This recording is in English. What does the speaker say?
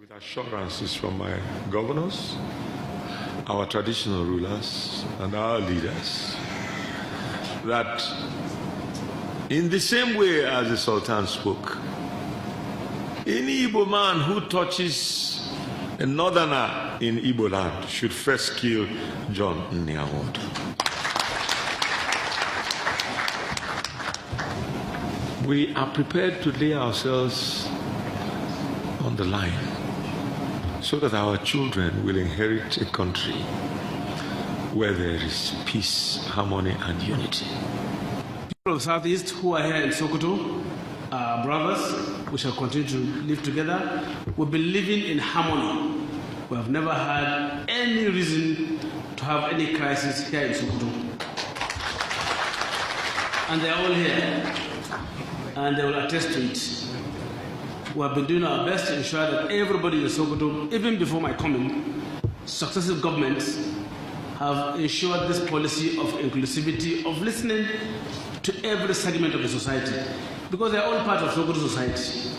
With assurances from my governors, our traditional rulers, and our leaders, that in the same way as the Sultan spoke, any Igbo man who touches a northerner in Igbo land should first kill John Nnia. We are prepared to lay ourselves on the line so that our children will inherit a country where there is peace, harmony, and unity. People of the Southeast who are here in Sokoto are brothers. We shall continue to live together. We've been living in harmony. We have never had any reason to have any crisis here in Sokoto. And they are all here, and they will attest to it. We have been doing our best to ensure that everybody in Sokoto, even before my coming, successive governments have ensured this policy of inclusivity, of listening to every segment of the society, because they are all part of Sokoto society.